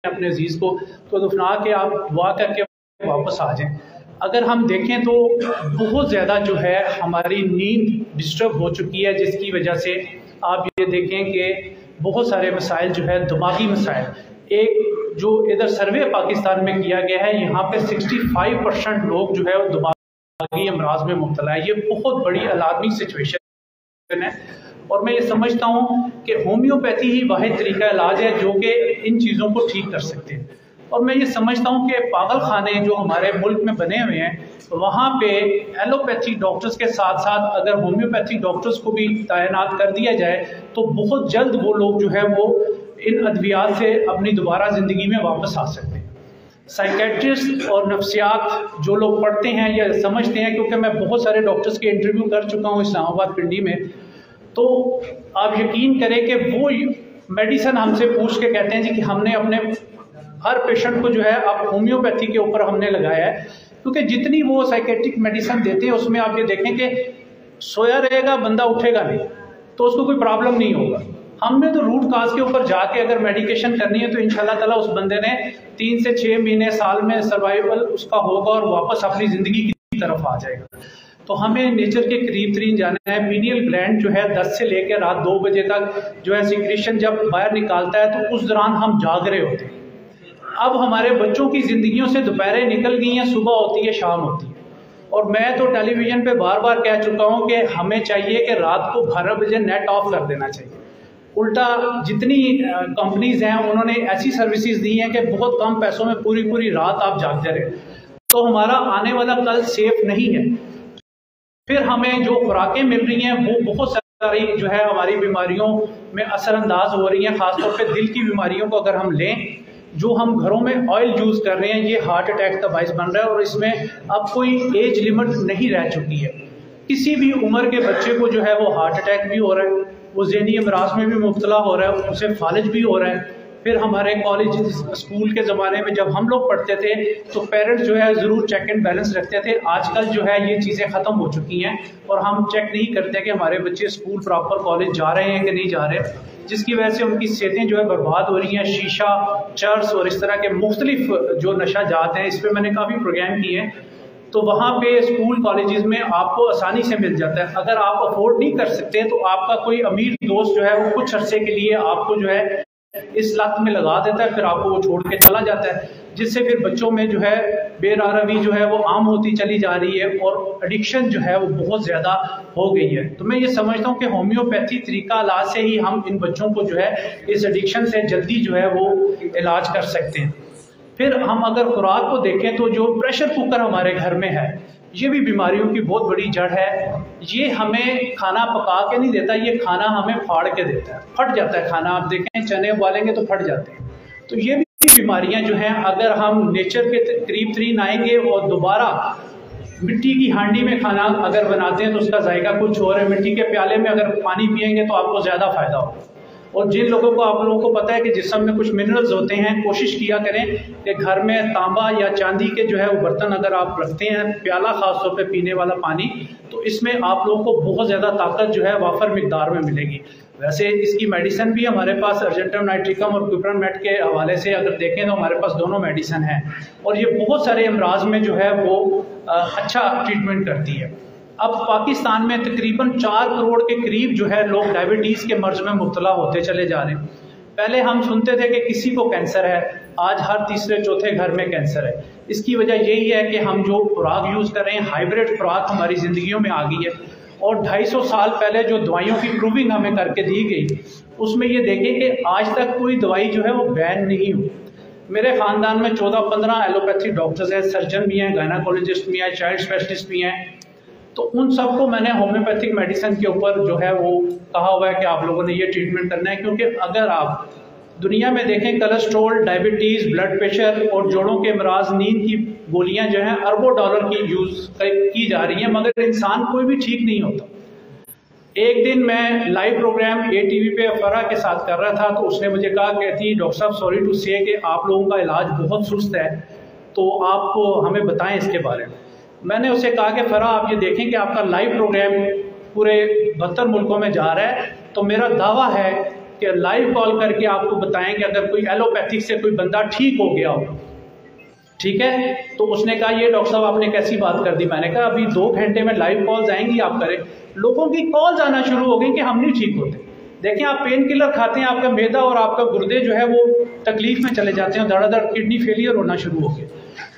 अपने अजीज़ को, तो दफना के आप दुआ करके वापस आ जाएं। अगर हम देखें तो बहुत ज़्यादा जो है हमारी नींद डिस्टर्ब हो चुकी है, जिसकी वजह से आप ये देखें कि बहुत सारे मसाइल जो है दिमागी मसाइल, एक जो इधर सर्वे पाकिस्तान में किया गया है, यहाँ पे 65% लोग जो है वो दिमागी अमराज में मुब्तला है। ये बहुत बड़ी अलार्मिंग सिचुएशन है और मैं ये समझता हूँ कि होम्योपैथी ही वाहिद तरीका इलाज है जो कि इन चीज़ों को ठीक कर सकते हैं। और मैं ये समझता हूँ कि पागल खाने जो हमारे मुल्क में बने हुए हैं, वहाँ पे एलोपैथिक डॉक्टर्स के साथ साथ अगर होम्योपैथिक डॉक्टर्स को भी तैनात कर दिया जाए तो बहुत जल्द वो लोग जो है वो इन अद्वियात से अपनी दोबारा ज़िंदगी में वापस आ सकते हैं। साइकेट्रिस्ट और नफ्सियात जो लोग पढ़ते हैं या समझते हैं, क्योंकि मैं बहुत सारे डॉक्टर्स के इंटरव्यू कर चुका हूँ इस्लामाबाद पिंडी में, तो आप यकीन करें कि वो मेडिसिन हमसे पूछ के कहते हैं जी कि हमने अपने हर पेशेंट को जो है अब होम्योपैथी के ऊपर हमने लगाया है, क्योंकि जितनी वो साइकेट्रिक मेडिसिन देते हैं उसमें आप ये देखें कि सोया रहेगा बंदा, उठेगा नहीं, तो उसको कोई प्रॉब्लम नहीं होगा। हमने तो रूट काज के ऊपर जाके अगर मेडिकेशन करनी है तो इंशाल्लाह ताला उस बंदे ने 3 से 6 महीने साल में सर्वाइवल उसका होगा और वापस अपनी ज़िंदगी की तरफ आ जाएगा। तो हमें नेचर के करीब तरीन जाना है। पीनियल ग्लैंड जो है 10 से लेकर रात 2 बजे तक जो है सिक्रेशन जब बाहर निकालता है तो उस दौरान हम जाग रहे होते हैं। अब हमारे बच्चों की ज़िंदगियों से दोपहरें निकल गई हैं, सुबह होती है, शाम होती है। और मैं तो टेलीविज़न पे बार बार कह चुका हूँ कि हमें चाहिए कि रात को 12 बजे नेट ऑफ कर देना चाहिए। उल्टा जितनी कंपनीज हैं उन्होंने ऐसी सर्विसेज दी हैं कि बहुत कम पैसों में पूरी पूरी रात आप जागते रहे, तो हमारा आने वाला कल सेफ नहीं है। फिर हमें जो खुराकें मिल रही हैं वो बहुत सारी जो है हमारी बीमारियों में असरअंदाज हो रही हैं। खासतौर पे दिल की बीमारियों को अगर हम लें, जो हम घरों में ऑयल यूज़ कर रहे हैं, ये हार्ट अटैक का बाइस बन रहा है और इसमें अब कोई एज लिमिट नहीं रह चुकी है। किसी भी उम्र के बच्चे को जो है वो हार्ट अटैक भी हो रहा है, वो ज़हनी अमराज में भी मुब्तला हो रहा है, उसे फालिज भी हो रहा है। फिर हमारे कॉलेज स्कूल के ज़माने में जब हम लोग पढ़ते थे तो पेरेंट्स जो है ज़रूर चेक एंड बैलेंस रखते थे। आजकल जो है ये चीज़ें ख़त्म हो चुकी हैं और हम चेक नहीं करते कि हमारे बच्चे स्कूल प्रॉपर कॉलेज जा रहे हैं कि नहीं जा रहे, जिसकी वजह से उनकी सेहतें जो है बर्बाद हो रही हैं। शीशा, चर्स और इस तरह के मुख्तलिफ जो नशा जात हैं, इस पर मैंने काफ़ी प्रोग्राम किए हैं, तो वहाँ पे स्कूल कॉलेजेस में आपको आसानी से मिल जाता है। अगर आप अफोर्ड नहीं कर सकते तो आपका कोई अमीर दोस्त जो है वो कुछ अरसे के लिए आपको जो है इस लत में लगा देता है, फिर आपको वो छोड़ के चला जाता है, जिससे फिर बच्चों में जो है बेरारवी जो है वो आम होती चली जा रही है और एडिक्शन जो है वो बहुत ज़्यादा हो गई है। तो मैं ये समझता हूँ कि होम्योपैथी तरीका इलाज से ही हम इन बच्चों को जो है इस एडिक्शन से जल्दी जो है वो इलाज कर सकते हैं। फिर हम अगर खुराक को देखें तो जो प्रेशर कुकर हमारे घर में है, ये भी बीमारियों की बहुत बड़ी जड़ है। ये हमें खाना पका के नहीं देता, ये खाना हमें फाड़ के देता है, फट जाता है खाना। आप देखें चने उबालेंगे तो फट जाते हैं। तो ये भी बीमारियां जो हैं, अगर हम नेचर के करीब तरीन आएंगे और दोबारा मिट्टी की हांडी में खाना अगर बनाते हैं तो उसका जायका कुछ और है। मिट्टी के प्याले में अगर पानी पियेंगे तो आपको ज़्यादा फ़ायदा होगा। और जिन लोगों को, आप लोगों को पता है कि जिस्म में कुछ मिनरल्स होते हैं, कोशिश किया करें कि घर में तांबा या चांदी के जो है वो बर्तन अगर आप रखते हैं, प्याला खासतौर पे पीने वाला पानी, तो इसमें आप लोगों को बहुत ज़्यादा ताकत जो है वाफर मिकदार में मिलेगी। वैसे इसकी मेडिसिन भी हमारे पास अर्जेंटम नाइट्रिकम और पिपरामेट के हवाले से अगर देखें तो हमारे पास दोनों मेडिसिन हैं और ये बहुत सारे अमराज में जो है वो अच्छा ट्रीटमेंट करती है। अब पाकिस्तान में तकरीबन 4 करोड़ के करीब जो है लोग डायबिटीज़ के मर्ज में मुब्तला होते चले जा रहे हैं। पहले हम सुनते थे कि किसी को कैंसर है, आज हर तीसरे चौथे घर में कैंसर है। इसकी वजह यही है कि हम जो खुराक यूज़ कर रहे हैं, हाइब्रिड खुराक हमारी ज़िंदगियों में आ गई है। और 250 साल पहले जो दवाइयों की प्रूविंग हमें करके दी गई, उसमें ये देखें कि आज तक कोई दवाई जो है वो बैन नहीं हुई। मेरे ख़ानदान में 14-15 एलोपैथिक डॉक्टर्स हैं, सर्जन भी हैं, गायनाकोलॉजिस्ट भी हैं, चाइल्ड स्पेशलिस्ट भी हैं। तो उन सबको मैंने होम्योपैथिक मेडिसिन के ऊपर जो है वो कहा हुआ है कि आप लोगों ने ये ट्रीटमेंट करना है, क्योंकि अगर आप दुनिया में देखें कोलेस्ट्रॉल, डायबिटीज़, ब्लड प्रेशर और जोड़ों के अमराज, नींद की गोलियां जो हैं अरबों डॉलर की यूज़ की जा रही हैं, मगर इंसान कोई भी ठीक नहीं होता। एक दिन मैं लाइव प्रोग्राम ATV पे फरा के साथ कर रहा था, तो उसने मुझे कहा, कहती डॉक्टर साहब सॉरी टू से कि आप लोगों का इलाज बहुत सुस्त है, तो आप हमें बताएं इसके बारे में। मैंने उसे कहा कि फरा आप ये देखें कि आपका लाइव प्रोग्राम पूरे 72 मुल्कों में जा रहा है, तो मेरा दावा है कि लाइव कॉल करके आपको बताएं कि अगर कोई एलोपैथिक से कोई बंदा ठीक हो गया हो, ठीक है, तो उसने कहा ये डॉक्टर साहब आपने कैसी बात कर दी। मैंने कहा अभी 2 घंटे में लाइव कॉल्स आएंगी, आप करें। लोगों की कॉल्स आना शुरू हो गई कि हम नहीं ठीक होते। देखिए आप पेन किलर खाते हैं, आपका मैदा और आपका गुर्दे जो है वो तकलीफ में चले जाते हैं, धड़ाधड़ किडनी फेलियर होना शुरू हो गया।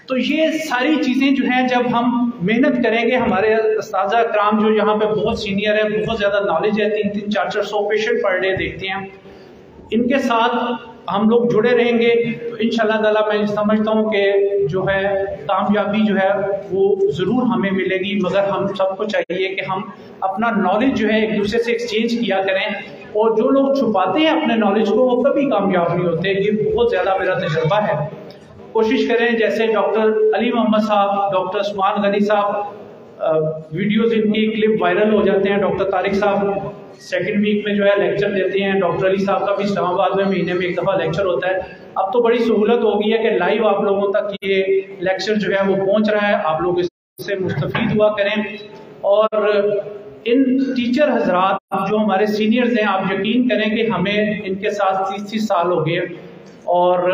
तो ये सारी चीज़ें जो हैं जब हम मेहनत करेंगे, हमारे उस्ताद कराम जो यहाँ पे बहुत सीनियर है, बहुत ज़्यादा नॉलेज है, 300 400 पेशेंट पर डे देखते हैं, इनके साथ हम लोग जुड़े रहेंगे तो इंशाल्लाह ताला मैं समझता हूँ कि जो है कामयाबी जो है वो ज़रूर हमें मिलेगी। मगर हम सबको चाहिए कि हम अपना नॉलेज जो है एक दूसरे से एक्सचेंज किया करें, और जो लोग छुपाते हैं अपने नॉलेज को वो कभी कामयाब नहीं होते। ये बहुत ज़्यादा मेरा तजुर्बा है। कोशिश करें जैसे डॉक्टर अली मोहम्मद साहब, डॉक्टर उस्मान गनी साहब, वीडियोज़ इनकी क्लिप वायरल हो जाते हैं। डॉक्टर तारिक साहब सेकंड वीक में जो है लेक्चर देते हैं। डॉक्टर अली साहब का भी इस्लामाबाद में महीने में 1 दफ़ा लेक्चर होता है। अब तो बड़ी सहूलत हो गई है कि लाइव आप लोगों तक ये लेक्चर जो है वो पहुंच रहा है। आप लोग इससे मुस्तफ़ीद हुआ करें। और इन टीचर हजरात जो हमारे सीनियर्स हैं, आप यकीन करें कि हमें इनके साथ 30 साल हो गए, और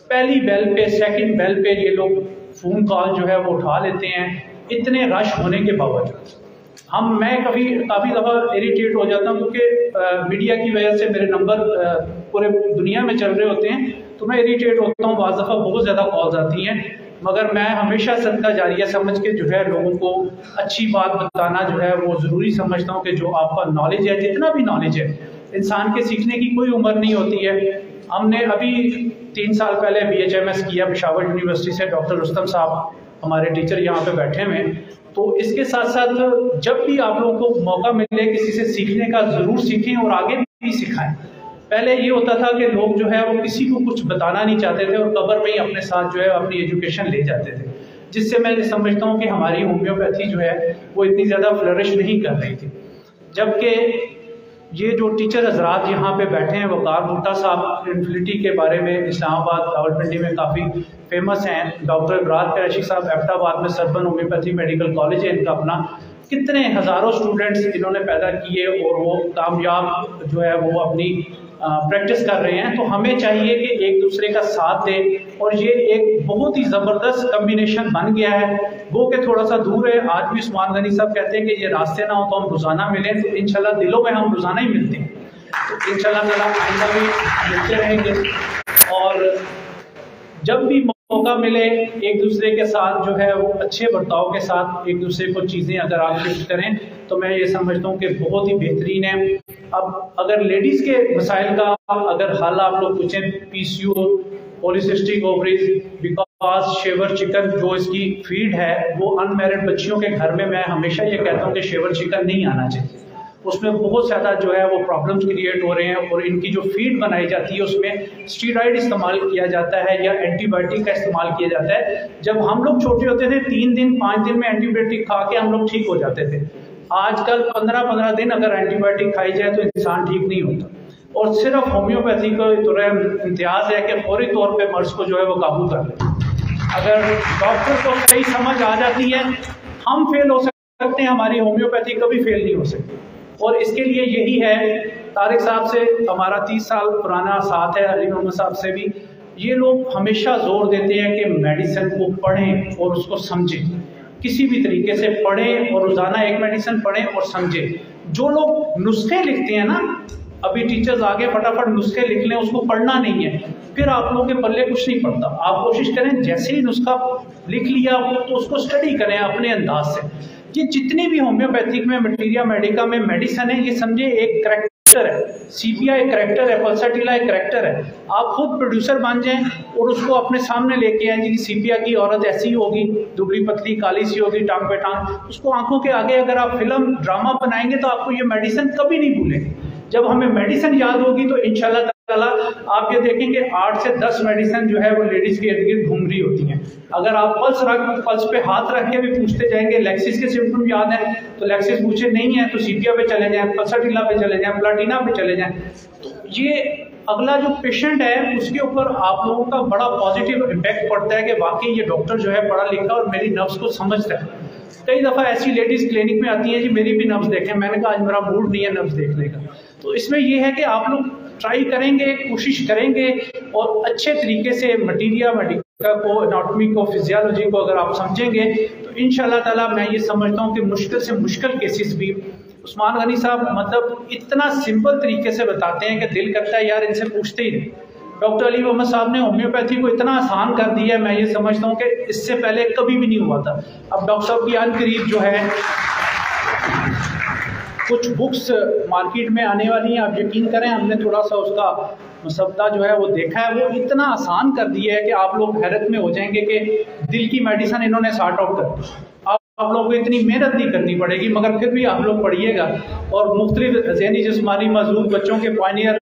पहली बेल पे सेकंड बेल पे ये लोग फ़ोन कॉल जो है वो उठा लेते हैं, इतने रश होने के बावजूद। मैं काफ़ी दफ़ा इरिटेट हो जाता हूँ, क्योंकि मीडिया की वजह से मेरे नंबर पूरे दुनिया में चल रहे होते हैं, तो मैं इरिटेट होता हूँ। बाज़ दफ़ा बहुत ज़्यादा कॉल्स आती हैं, मगर मैं हमेशा सदका जारिया समझ के जो है लोगों को अच्छी बात बताना जो है वो ज़रूरी समझता हूँ कि जो आपका नॉलेज है, जितना भी नॉलेज है, इंसान के सीखने की कोई उम्र नहीं होती है। हमने अभी 3 साल पहले BHMS किया पेशावर यूनिवर्सिटी से, डॉक्टर रुस्तम साहब हमारे टीचर यहाँ पे बैठे हुए हैं। तो इसके साथ साथ जब भी आप लोगों को मौका मिले किसी से सीखने का, ज़रूर सीखें और आगे भी सिखाएं। पहले ये होता था कि लोग जो है वो किसी को कुछ बताना नहीं चाहते थे और कब्र में ही अपने साथ जो है अपनी एजुकेशन ले जाते थे, जिससे मैं समझता हूँ कि हमारी होम्योपैथी जो है वो इतनी ज़्यादा फ्लरिश नहीं कर रही थी। जबकि ये जो टीचर हजरात यहाँ पे बैठे हैं, वकार भुट्टा साहब इन्फिनिटी के बारे में इस्लामाबाद रावलपिंडी में काफ़ी फेमस हैं। डॉक्टर इब्रार कुरैशी साहब एबटाबाद में सरबन होम्योपैथी मेडिकल कॉलेज है इनका अपना, कितने हज़ारों स्टूडेंट्स इन्होंने पैदा किए और वो कामयाब जो है वो अपनी प्रैक्टिस कर रहे हैं। तो हमें चाहिए कि एक दूसरे का साथ दें, और ये एक बहुत ही ज़बरदस्त कम्बिनेशन बन गया है। वो के थोड़ा सा दूर है, आज भी उस्मान गनी साहब कहते हैं कि ये रास्ते ना हो तो हम रोज़ाना मिलें, तो इंशाल्लाह दिलों में हम रोज़ाना ही मिलते हैं। तो इंशाल्लाह ताला आइंदा भी मिलते रहेंगे, और जब भी मौका मिले एक दूसरे के साथ जो है वो अच्छे बर्ताव के साथ एक दूसरे को चीज़ें अगर आप शिफ्ट करें तो मैं ये समझता हूँ कि बहुत ही बेहतरीन है। अब अगर लेडीज़ के मसाइल का अगर हल आप लोग पूछें, PCO, polycystic ovaries, because shaver chicken जो इसकी फीड है वो अनमैरिड बच्चियों के घर में, मैं हमेशा ये कहता हूँ कि शेवर चिकन नहीं आना चाहिए। उसमें बहुत ज़्यादा जो है वो प्रॉब्लम्स क्रिएट हो रहे हैं, और इनकी जो फीड बनाई जाती है उसमें स्टीरॉइड इस्तेमाल किया जाता है या एंटीबायोटिक का इस्तेमाल किया जाता है। जब हम लोग छोटे होते थे 3 दिन 5 दिन में एंटीबायोटिक खा के हम लोग ठीक हो जाते थे। आजकल 15-15 दिन अगर एंटीबायोटिक खाई जाए तो इंसान ठीक नहीं होता। और सिर्फ होम्योपैथी का इम्तियाज़ है कि फौरी तौर पर मर्ज को जो है वो काबू कर ले। अगर डॉक्टर को सही समझ आ जाती है, हम फेल हो सकते हैं, हमारी होम्योपैथी कभी फेल नहीं हो सकती। और इसके लिए यही है, तारिक साहब से हमारा 30 साल पुराना साथ है, अली मोहम्मद साहब से भी। ये लोग हमेशा जोर देते हैं कि मेडिसिन को पढ़ें और उसको समझें, किसी भी तरीके से पढ़ें और रोज़ाना एक मेडिसिन पढ़ें और समझें। जो लोग नुस्खे लिखते हैं ना, अभी टीचर्स आगे फटाफट नुस्खे लिख लें, उसको पढ़ना नहीं है, फिर आप लोगों के पल्ले कुछ नहीं पड़ता। आप कोशिश करें जैसे ही नुस्खा लिख लिया तो उसको स्टडी करें अपने अंदाज से। ये जितनी भी होम्योपैथिक में, मटीरिया मेडिका में मेडिसिन है, ये समझे एक करेक्टर है। सीपिया एक करेक्टर है, पल्साटिला एक करेक्टर है। आप खुद प्रोड्यूसर बन जाएं और उसको अपने सामने लेके आए जी, सीपिया की औरत ऐसी होगी, दुबली पतली काली सी होगी, टांग पे टांग। उसको आंखों के आगे अगर आप फिल्म ड्रामा बनाएंगे तो आपको ये मेडिसिन कभी नहीं भूलेंगे। जब हमें मेडिसिन याद होगी तो इंशाल्लाह ताला आप ये देखेंगे 8 से 10 मेडिसिन जो है वो लेडीज के इर्द गिर्द घूम रही होती हैं। अगर आप पल्स पे हाथ रख के भी पूछते जाएंगे लेक्सिस के सिम्टम याद है तो लेक्सिस पूछे नहीं है तो सीपिया पे चले जाएं, पल्साटिला पे चले जाएं, प्लाटिना पे चले जाएं। तो ये अगला जो पेशेंट है उसके ऊपर आप लोगों का बड़ा पॉजिटिव इम्पैक्ट पड़ता है कि वाकई ये डॉक्टर जो है पढ़ा लिखा और मेरी नब्ज को समझता है। कई दफ़ा ऐसी लेडीज़ क्लिनिक में आती हैं जी मेरी भी नब्ज देखें, मैंने कहा आज मेरा मूड नहीं है नब्ज देखने का। तो इसमें यह है कि आप लोग ट्राई करेंगे, कोशिश करेंगे और अच्छे तरीके से मटीरिया मेडिका को, एनाटॉमी को, फिजियोलॉजी को अगर आप समझेंगे तो इंशाल्लाह ताला मैं ये समझता हूँ कि मुश्किल से मुश्किल केसेस भी उस्मान गनी साहब मतलब इतना सिंपल तरीके से बताते हैं कि दिल करता है यार इनसे पूछते ही नहीं। डॉक्टर अली मोहम्मद साहब ने होम्योपैथी को इतना आसान कर दिया है, मैं ये समझता हूँ कि इससे पहले कभी भी नहीं हुआ था। अब डॉक्टर साहब की अन करीब जो है कुछ बुक्स मार्केट में आने वाली हैं, आप यकीन करें हमने थोड़ा सा उसका मसवदा जो है वो देखा है, वो इतना आसान कर दिया है कि आप लोग हैरत में हो जाएंगे कि दिल की मेडिसिन इन्होंने सॉर्ट आउट कर दी। आप लोगों को इतनी मेहनत नहीं करनी पड़ेगी, मगर फिर भी आप लोग पढ़िएगा। और मुख्तलिफ ज़हनी जिस्मानी मजबूत बच्चों के पायनियर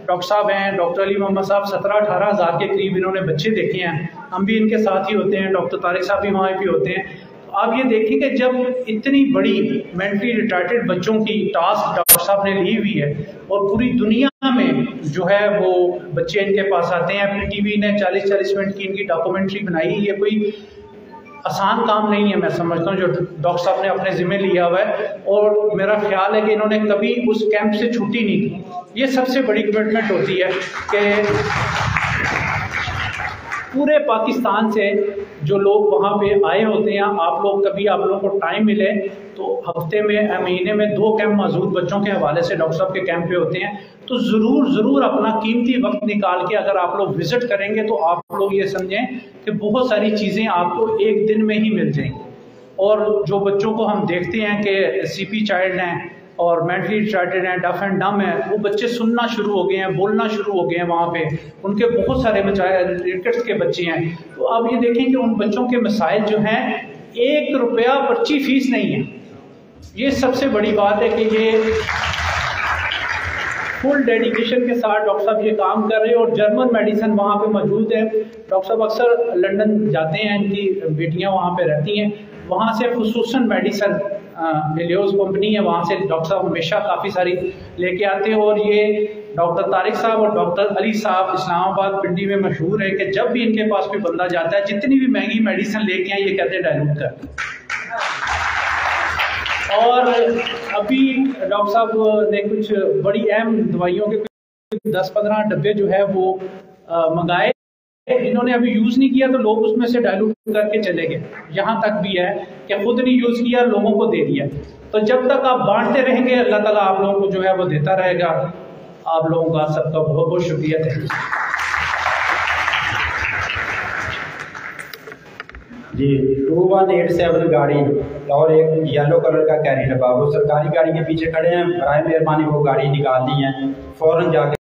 डॉक्टर साहब हैं, डॉक्टर अली मोहम्मद साहब 17-18 हज़ार के करीब इन्होंने बच्चे देखे हैं, हम भी इनके साथ ही होते हैं, डॉक्टर तारिक साहब भी वहाँ भी होते हैं। तो आप ये देखिए कि जब इतनी बड़ी मेंटली रिटार्टेड बच्चों की टास्क डॉक्टर साहब ने ली हुई है और पूरी दुनिया में जो है वो बच्चे इनके पास आते हैं, PTV ने 40-40 मिनट की इनकी डॉक्यूमेंट्री बनाई, ये कोई आसान काम नहीं है मैं समझता हूँ जो डॉक्टर साहब ने अपने ज़िम्मे लिया हुआ है। और मेरा ख्याल है कि इन्होंने कभी उस कैंप से छुट्टी नहीं की। ये सबसे बड़ी कमिटमेंट होती है कि पूरे पाकिस्तान से जो लोग वहाँ पे आए होते हैं, आप लोग कभी आप लोगों को टाइम मिले तो हफ्ते में महीने में 2 कैंप मौजूद बच्चों के हवाले से डॉक्टर साहब के कैंप पे होते हैं, तो ज़रूर अपना कीमती वक्त निकाल के अगर आप लोग विज़िट करेंगे तो आप लोग ये समझें कि बहुत सारी चीज़ें आपको एक दिन में ही मिल जाएंगी। और जो बच्चों को हम देखते हैं कि CP चाइल्ड हैं और मेंटली रिटार्टेड हैं, डफ एंड डम है, वो बच्चे सुनना शुरू हो गए हैं, बोलना शुरू हो गए हैं, वहाँ पे उनके बहुत सारे रिकेट्स के बच्चे हैं। तो आप ये देखें कि उन बच्चों के मसाइल जो हैं 1 रुपया पर्ची फीस नहीं है। ये सबसे बड़ी बात है कि ये फुल डेडिकेशन के साथ डॉक्टर साहब ये काम कर रहे हैं और जर्मन मेडिसिन वहाँ पे मौजूद है। डॉक्टर साहब अक्सर लंदन जाते हैं, इनकी बेटियाँ वहाँ पे रहती हैं, वहाँ से खुसूसन मेडिसिन मिलियोज कंपनी है, वहाँ से डॉक्टर साहब हमेशा काफ़ी सारी लेके आते हैं। और ये डॉक्टर तारिक साहब और डॉक्टर अली साहब इस्लामाबाद पिंडी में मशहूर है कि जब भी इनके पास कोई बंदा जाता है, जितनी भी महंगी मेडिसिन लेके आए ये कहते हैं डायलूट कर। और अभी डॉक्टर साहब ने कुछ बड़ी अहम दवाइयों के 10-15 डब्बे जो है वो मंगाए, इन्होंने अभी यूज़ नहीं किया तो लोग उसमें से डायलूट करके चले गए। यहाँ तक भी है कि खुद नहीं यूज़ किया, लोगों को दे दिया। तो जब तक आप बांटते रहेंगे अल्लाह ताला आप लोगों को जो है वो देता रहेगा। आप लोगों का सबका बहुत बहुत शुक्रिया। थैंक यू जी। 2187 गाड़ी और एक येलो कलर का कैरी डब्बा, वो सरकारी गाड़ी के पीछे खड़े हैं, बराए मेहरबानी वो गाड़ी निकाल दी है, फ़ौरन जाके